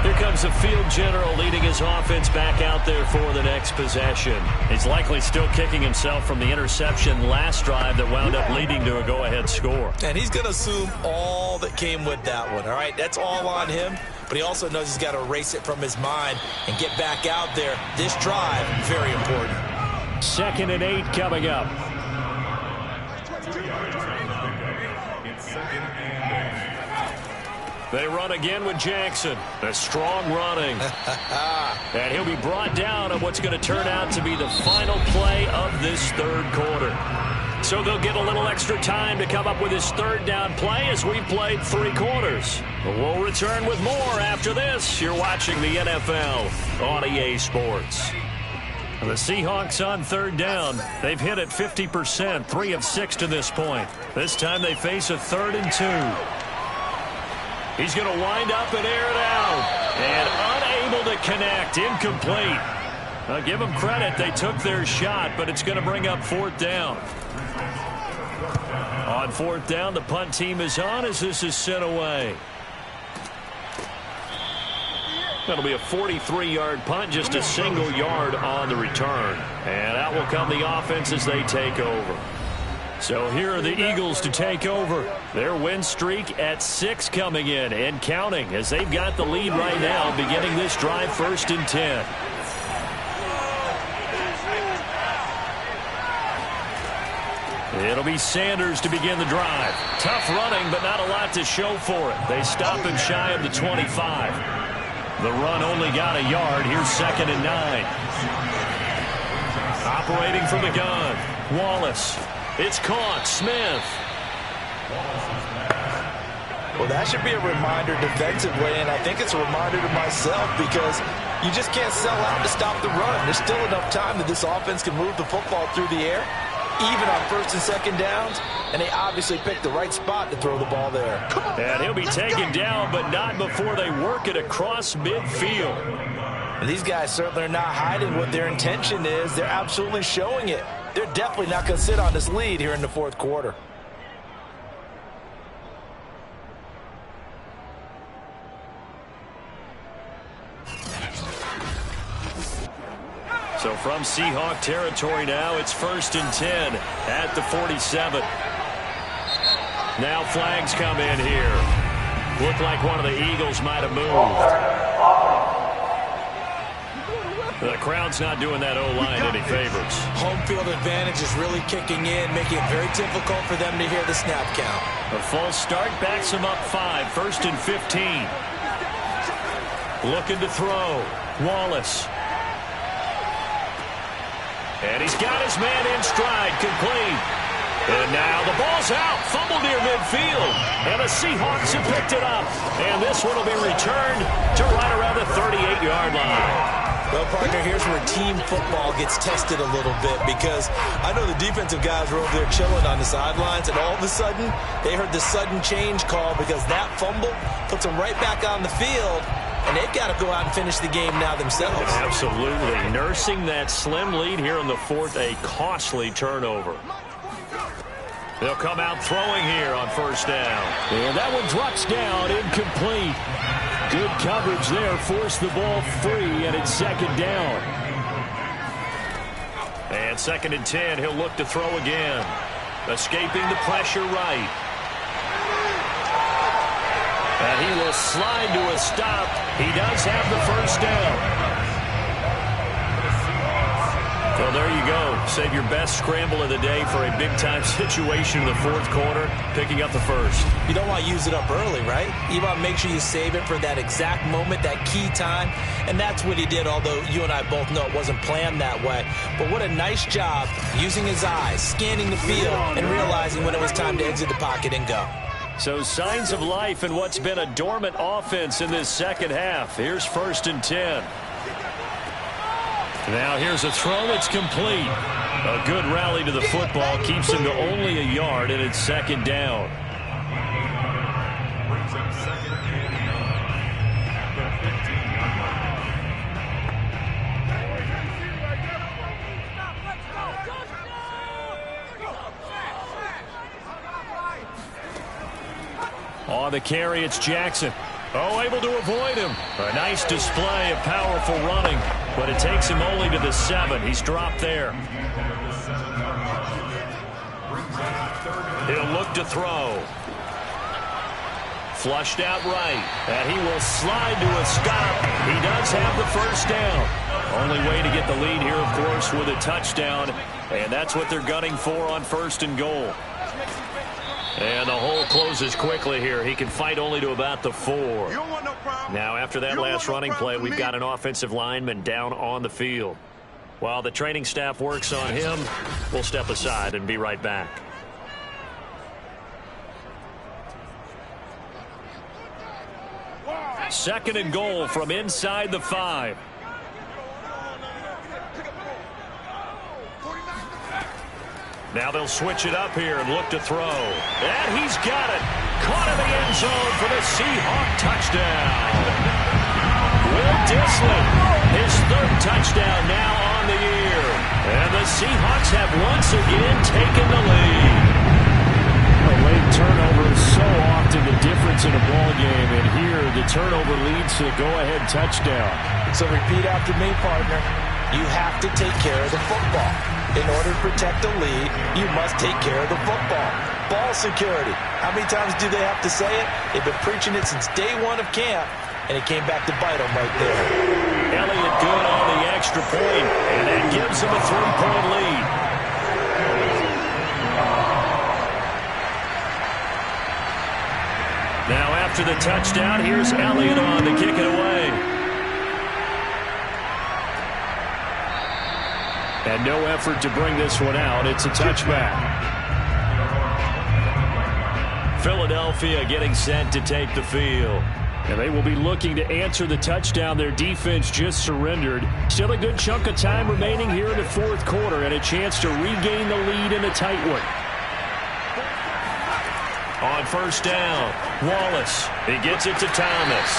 B: Here comes the field general leading his offense back out there for the next possession. He's likely still kicking himself from the interception last drive that wound up leading to a go-ahead score.
C: And he's going to assume all that came with that one, all right? That's all on him, but he also knows he's got to erase it from his mind and get back out there. This drive, very important.
B: 2nd and 8 coming up. They run again with Jackson. A strong running. And he'll be brought down on what's going to turn out to be the final play of this 3rd quarter. So they'll get a little extra time to come up with his 3rd down play as we've played 3 quarters. We'll return with more after this. You're watching the NFL on EA Sports. The Seahawks on 3rd down. They've hit it 50%, 3 of 6 to this point. This time they face a 3rd and 2. He's going to wind up and air it out. And unable to connect. Incomplete. I'll give them credit. They took their shot, but it's going to bring up 4th down. On 4th down, the punt team is on as this is sent away. That'll be a 43-yard punt, just a single yard on the return. And out will come the offense as they take over. So here are the Eagles to take over. Their win streak at 6 coming in and counting as they've got the lead right now beginning this drive 1st and 10. It'll be Sanders to begin the drive. Tough running, but not a lot to show for it. They stop him shy of the 25. The run only got a yard. Here's 2nd and 9. Operating from the gun, Wallace. It's caught. Smith.
C: Well, that should be a reminder defensively, and I think it's a reminder to myself because you just can't sell out to stop the run. There's still enough time that this offense can move the football through the air, even on first and second downs, and they obviously picked the right spot to throw the ball there.
B: And he'll be taken down, but not before they work it across midfield.
C: These guys certainly are not hiding what their intention is. They're absolutely showing it. They're definitely not going to sit on this lead here in the fourth quarter.
B: So from Seahawk territory now, it's 1st and 10 at the 47. Now flags come in here. Looked like one of the Eagles might have moved. The crowd's not doing that O-line any favors.
C: Home field advantage is really kicking in, making it very difficult for them to hear the snap count.
B: A false start backs them up 5, 1st and 15. Looking to throw. Wallace. And he's got his man in stride, complete. And now the ball's out, fumbled near midfield. And the Seahawks have picked it up. And this one will be returned to right around the 38-yard line.
C: Well, partner, here's where team football gets tested a little bit because I know the defensive guys were over there chilling on the sidelines, and all of a sudden they heard the sudden change call because that fumble puts them right back on the field. And they've got to go out and finish the game now themselves.
B: Absolutely. Nursing that slim lead here in the fourth, a costly turnover. They'll come out throwing here on first down.
E: And that one drops down, incomplete. Good coverage there, forced the ball free, and it's second down.
B: And 2nd and 10, he'll look to throw again. Escaping the pressure right. And he will slide to a stop. He does have the first down. Well, there you go. Save your best scramble of the day for a big-time situation in the fourth quarter, picking up the first.
C: You don't want to use it up early, right? You want to make sure you save it for that exact moment, that key time. And that's what he did, although you and I both know it wasn't planned that way. But what a nice job using his eyes, scanning the field, and realizing when it was time to exit the pocket and go.
B: So signs of life in what's been a dormant offense in this second half. Here's 1st and 10. Now here's a throw that's complete. A good rally to the football keeps him to only a yard, and it's second down.
D: Brings up 2nd and 15.
B: On the carry, it's Jackson. Oh, able to avoid him. A nice display of powerful running, but it takes him only to the 7. He's dropped there. He'll look to throw. Flushed out right, and he will slide to a stop. He does have the first down. Only way to get the lead here, of course, with a touchdown, and that's what they're gunning for on 1st and goal. And the hole closes quickly here. He can fight only to about the 4. Now, after that last running play, we've got an offensive lineman down on the field. While the training staff works on him, we'll step aside and be right back. Second and goal from inside the 5. Now they'll switch it up here and look to throw. And he's got it. Caught in the end zone for the Seahawk touchdown. Will Disley, his 3rd touchdown now on the year. And the Seahawks have once again taken the lead.
E: A late turnover is so often the difference in a ball game, and here the turnover leads to a go-ahead touchdown.
C: So repeat after me, partner. You have to take care of the football. In order to protect the lead, you must take care of the football. Ball security. How many times do they have to say it? They've been preaching it since day 1 of camp, and it came back to bite them right there.
B: Elliott good on the extra point, and that gives them a 3-point lead. Now after the touchdown, here's Elliott on to kick it away. And no effort to bring this one out. It's a touchback. Philadelphia getting set to take the field.
E: And they will be looking to answer the touchdown their defense just surrendered. Still a good chunk of time remaining here in the fourth quarter and a chance to regain the lead in a tight one.
B: On first down, Wallace. He gets it to Thomas.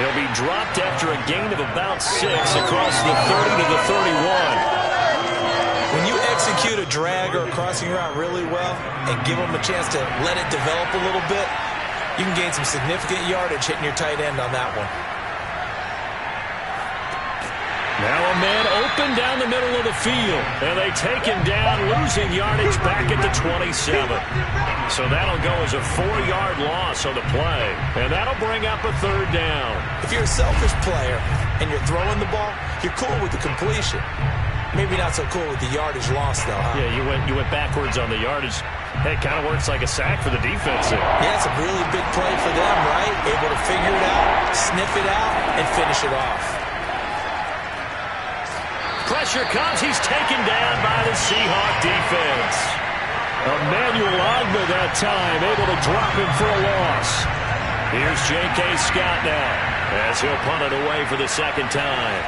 B: He'll be dropped after a gain of about 6 across the 30 to the 31.
C: When you execute a drag or a crossing route really well and give them a chance to let it develop a little bit, you can gain some significant yardage hitting your tight end on that one.
B: Now a man open down the middle of the field. And they take him down, losing yardage back at the 27. So that'll go as a 4-yard loss on the play. And that'll bring up a third down.
C: If you're a selfish player and you're throwing the ball, you're cool with the completion. Maybe not so cool with the yardage loss, though, huh?
B: Yeah, you went backwards on the yardage. Hey, it kind of works like a sack for the defense there.
C: Yeah, it's a really big play for them, right? Able to figure it out, sniff it out, and finish it off.
B: Pressure comes. He's taken down by the Seahawk defense.
E: Emmanuel Ogba that time, able to drop him for a loss.
B: Here's J.K. Scott now as he'll punt it away for the second time.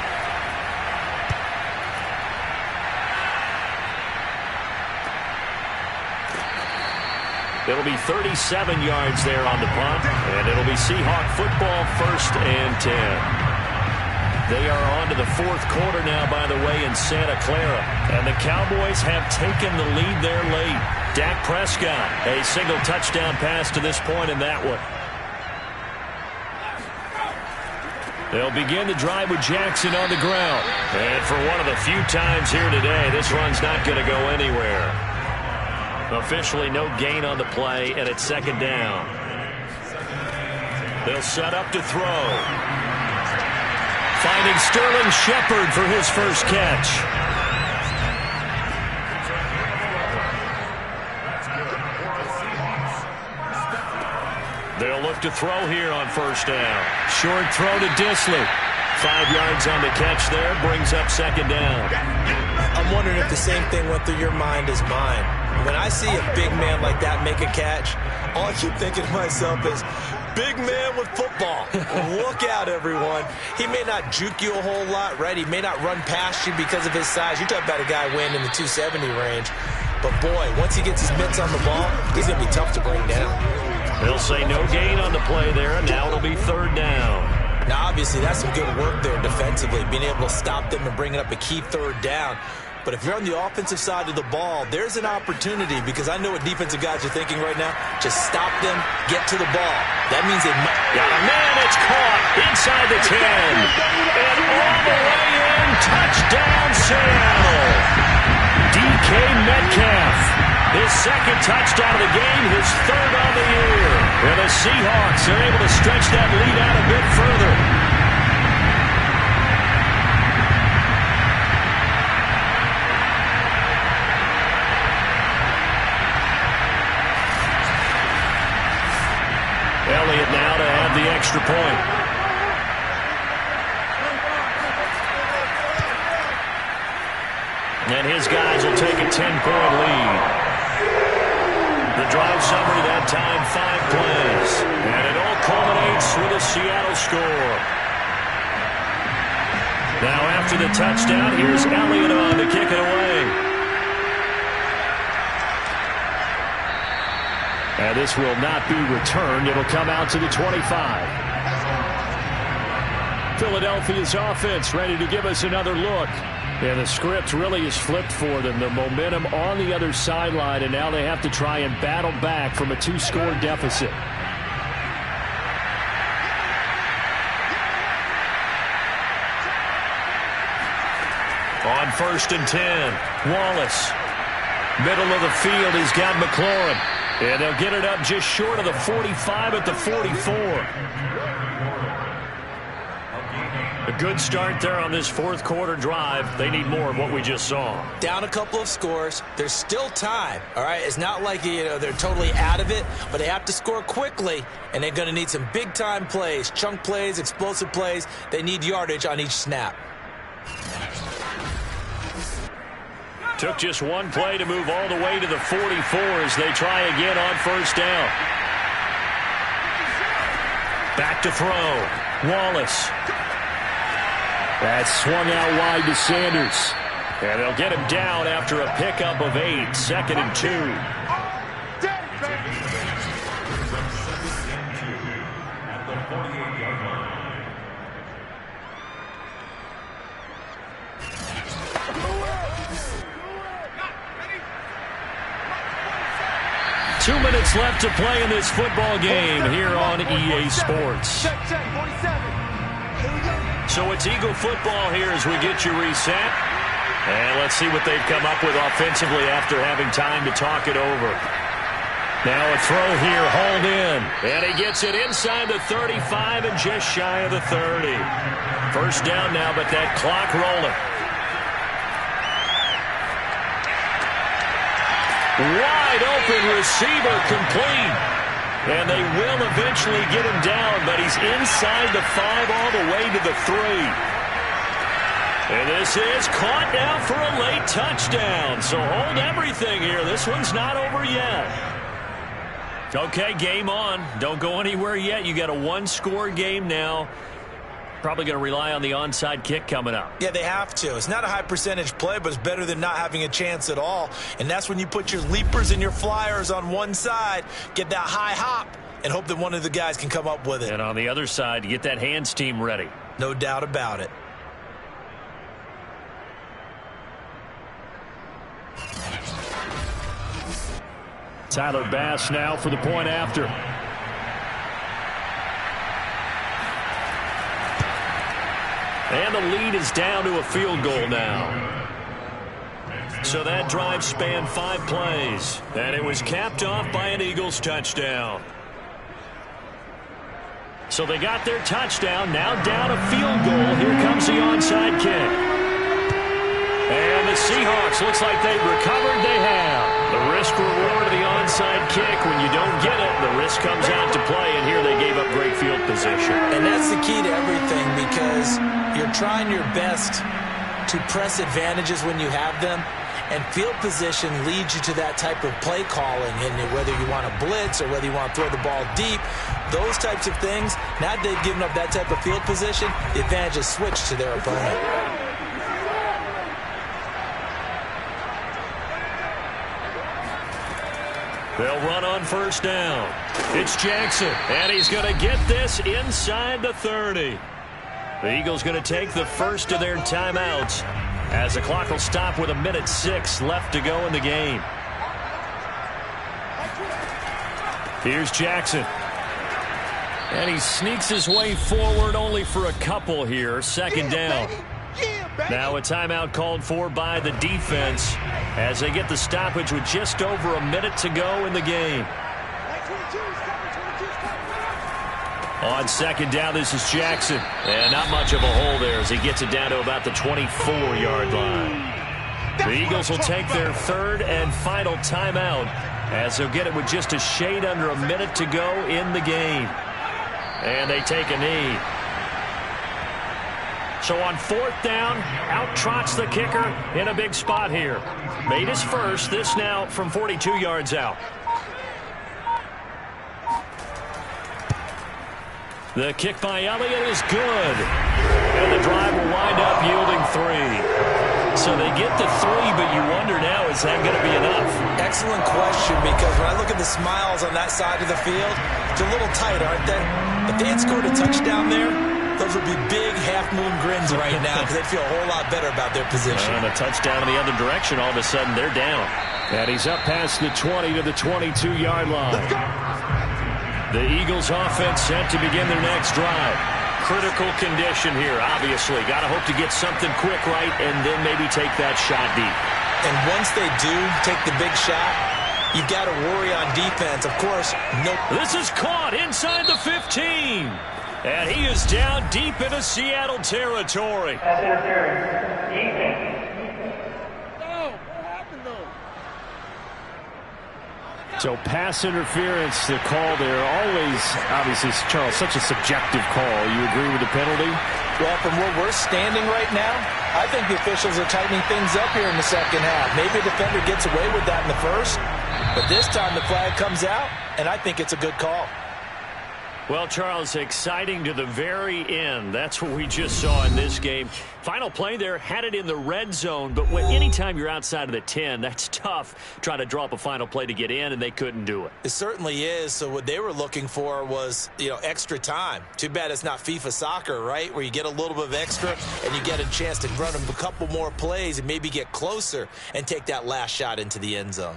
B: It'll be 37 yards there on the punt, and it'll be Seahawk football, 1st and 10. They are on to the fourth quarter now, by the way, in Santa Clara. And the Cowboys have taken the lead there late. Dak Prescott, a single touchdown pass to this point in that one. They'll begin the drive with Jackson on the ground. And for one of the few times here today, this run's not going to go anywhere. Officially no gain on the play, and it's second down. They'll set up to throw. Finding Sterling Shepard for his first catch. They'll look to throw here on first down. Short throw to Disley. 5 yards on the catch there, brings up second down.
C: I'm wondering if the same thing went through your mind as mine. When I see a big man like that make a catch, all I keep thinking to myself is, big man with football. Look out, everyone. He may not juke you a whole lot, right? He may not run past you because of his size. You're talking about a guy weighing in the 270 range. But, boy, once he gets his mitts on the ball, he's going to be tough to bring down.
B: They'll say no gain on the play there, and now it'll be third down.
C: Now, obviously, that's some good work there defensively, being able to stop them and bringing up a key third down. But if you're on the offensive side of the ball, there's an opportunity, because I know what defensive guys are thinking right now. Just stop them, get to the ball. That means they might.
B: Got a man, it's caught inside the 10. And all the way in, touchdown Seattle. DK Metcalf, his second touchdown of the game, his third on the year. And the Seahawks are able to stretch that lead out a bit further. Elliott now to add the extra point. And his guys will take a 10-point lead. The drive summary that time, 5 plays. And it all culminates with a Seattle score. Now after the touchdown, here's Elliott on to kick it away.
E: And this will not be returned. It'll come out to the 25. Philadelphia's offense ready to give us another look. And the script really is flipped for them. The momentum on the other sideline, and now they have to try and battle back from a 2-score deficit.
B: On 1st and 10, Wallace. Middle of the field, he's got McLaurin. And they'll get it up just short of the 45 at the 44. A good start there on this fourth quarter drive. They need more of what we just saw.
C: Down a couple of scores. There's still time, all right? It's not like, they're totally out of it, but they have to score quickly, and they're going to need some big-time plays, chunk plays, explosive plays. They need yardage on each snap.
B: Took just one play to move all the way to the 44 as they try again on first down. to throw. Wallace. That's swung out wide to Sanders. And they'll get him down after a pickup of 8. 2nd and 2. 2 minutes left to play in this football game here on EA Sports. So it's Eagle football here as we get you reset. And let's see what they've come up with offensively after having time to talk it over. Now a throw here, hauled in. And he gets it inside the 35 and just shy of the 30. First down now, but that clock rolling. Wide open receiver, complete. And they will eventually get him down, but he's inside the 5 all the way to the 3. And this is caught now for a late touchdown. So hold everything here. This one's not over yet. Okay, game on. Don't go anywhere yet. You got a 1-score game now. Probably going to rely on the onside kick coming up.
C: Yeah, they have to. It's not a high percentage play, but it's better than not having a chance at all. And that's when you put your leapers and your flyers on one side, get that high hop, and hope that one of the guys can come up with it.
B: And on the other side, get that hands team ready.
C: No doubt about it.
B: Tyler Bass now for the point after. And the lead is down to a field goal now. So that drive spanned 5 plays. And it was capped off by an Eagles touchdown. So they got their touchdown. Now down a field goal. Here comes the onside kick. And the Seahawks, looks like they've recovered. They have. The risk reward of the onside kick. When you don't get it, the risk comes out to play. And here they gave up great field position.
C: And that's the key to everything, because you're trying your best to press advantages when you have them. And field position leads you to that type of play calling. And whether you want to blitz or whether you want to throw the ball deep, those types of things, now they've given up that type of field position, the advantage is switched to their opponent.
B: They'll run on first down. It's Jackson, and he's going to get this inside the 30. The Eagles going to take the first of their timeouts as the clock will stop with 1:06 left to go in the game. Here's Jackson. And he sneaks his way forward only for a couple here. Second down. Now a timeout called for by the defense as they get the stoppage with just over a minute to go in the game. On second down, this is Jackson. And not much of a hole there as he gets it down to about the 24-yard line. The Eagles will take their third and final timeout as they'll get it with just a shade under a minute to go in the game. And they take a knee. So on fourth down, out trots the kicker in a big spot here. Made his first, this now from 42 yards out. The kick by Elliott is good. And the drive will wind up yielding 3. So they get the 3, but you wonder now, is that going to be enough?
C: Excellent question, because when I look at the smiles on that side of the field, it's a little tight, aren't they? If they had scored a touchdown there, those would be big half-moon grins right now because they'd feel a whole lot better about their position.
B: And a touchdown in the other direction, all of a sudden they're down. And he's up past the 20 to the 22-yard line. The Eagles offense set to begin their next drive. Critical condition here, obviously. Got to hope to get something quick right and then maybe take that shot deep.
C: And once they do take the big shot, you've got to worry on defense. Of course, no.
B: This is caught inside the 15. And he is down deep into Seattle territory. So pass interference, the call there. Always, obviously, Charles, such a subjective call. You agree with the penalty?
C: Well, from where we're standing right now, I think the officials are tightening things up here in the second half. Maybe a defender gets away with that in the first, but this time the flag comes out, and I think it's a good call.
B: Well, Charles, exciting to the very end. That's what we just saw in this game. Final play there, had it in the red zone, but anytime you're outside of the 10, that's tough trying to draw up a final play to get in, and they couldn't do it.
C: It certainly is. So what they were looking for was, extra time. Too bad it's not FIFA soccer, right, where you get a little bit of extra and you get a chance to run a couple more plays and maybe get closer and take that last shot into the end zone.